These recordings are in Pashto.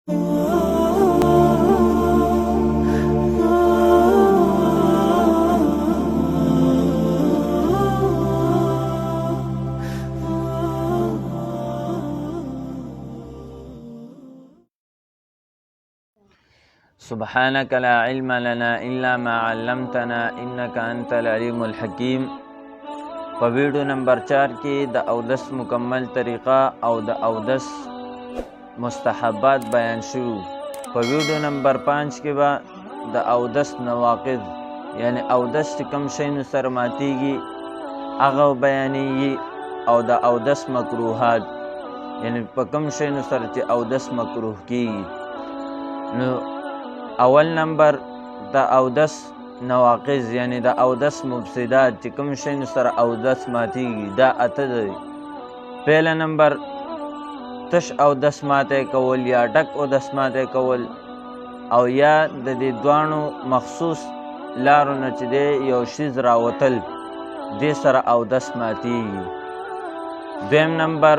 سبحانك لا علم لنا الا ما علمتنا انك انت العليم الحكيم. په ویډیو نمبر 4 کې د اودس مکمل طریقه او د اودس مستحبات بیان شو. په ویډیو نمبر 5 کې به د اودس نواقض یعنی اودس چې کوم شی سره ماتیږي هغه بیانېږي او د اودس مکروهات یعنی په کوم شی سره چې اودس مکروه کیږي. نو اول نمبر د اودس نواقض یعنی د اودس مفسدات چې کوم شی سره اودس ماتیږي دا اته دی. پهلا نمبر تش اودس ماته کول یا ډک اودس ماته کول او یا د دې دوانو مخصوص لارو نه چې دی یو شیز راوتل دې سره اودس ماتیږي. دویم نمبر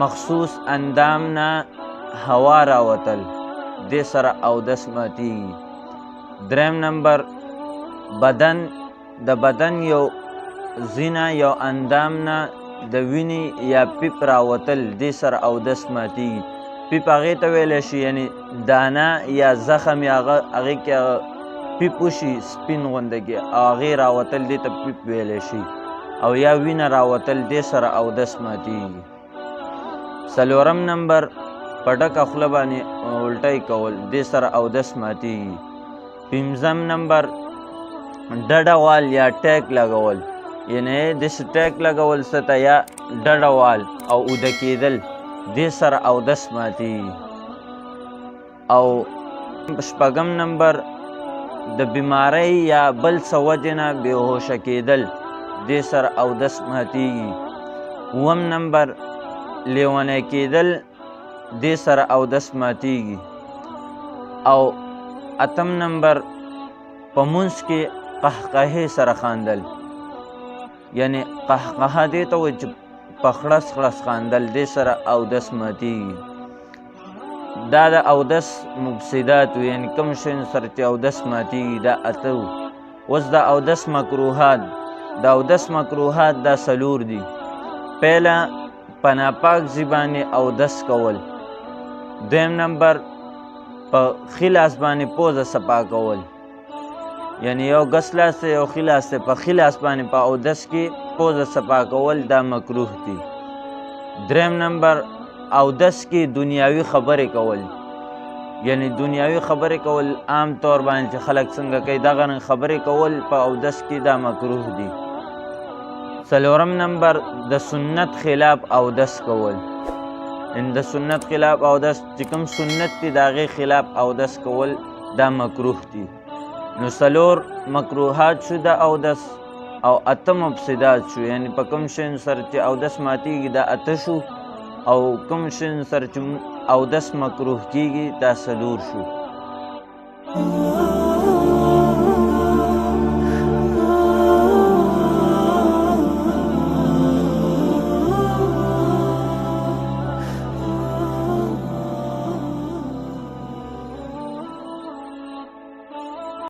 مخصوص اندام نه هوا راوتل دې سره اودس ماتیږي. دریم نمبر د بدن یو زینه یو اندام نه د وینې یا پیپ راوتل دې سره اودس ماتیږي. پیپ هغې ته ویلی شي یعنی دانه یا زخم یا هغې کې پیپ وشي سپین غونده کې او هغې راوتل دې ته پیپ ویلی شي او یا وینه راوتل دې سره اودس ماتیږي. څلورم نمبر په ډکه خوله باندې الټی کول دې سره اودس ماتیږي. پنځم نمبر ډډه وال یا ټیک لګول یعنی داسې ټیک لګول څه ته یا ډډه وال او اوده کېدل دې سره اودس ماتیږي. او شپږم نمبر د بیمارۍ یا بل څه وجې نه بېهوشه کېدل دې سره اودس ماتیږي. اووم نمبر لیونی کېدل دې سره اودس ماتیږي. او اتم نمبر په مونځ کې قهقهې سره خاندل یعنی قهقهه دې ته وایي چې په خړس خړس خاندل دې سره اودس ماتیږي. دا د اودس مفسدات یعنی کوم شی سره چې اودس ماتیږي دا اته. اوس د اودس مکروهات دا څلور دي. پهلا په ناپاک ځای باندې اودس کول. دویم نمبر په ښي لاس باندې پوزه صفا کول یعنی یو ګس لاس دی یو ښي لاس دی په ښي لاس باندې په اودس کې پوزه صفا کول دا مکروه دي. دریم نمبر اودس کې دنیاوي خبرې کول یعنی دنیاوي خبرې کول عام طور باندې چې خلک څنګه کوي دغه رنګ خبرې کول په اودس کې دا مکروه دي. څلورم نمبر د سنت خلاف اودس کول د سنت خلاف اودس چې کوم سنت دي د هغې خلاف اودس کول دا مکروه دي. نو څلور مکروهات شو د اودس او اته مفسدات شو یعنی په کوم شی سره چې اودس ماتیږي دا اته شو او کوم شی سره چې اودس مکروه کیږي دا څلور شو.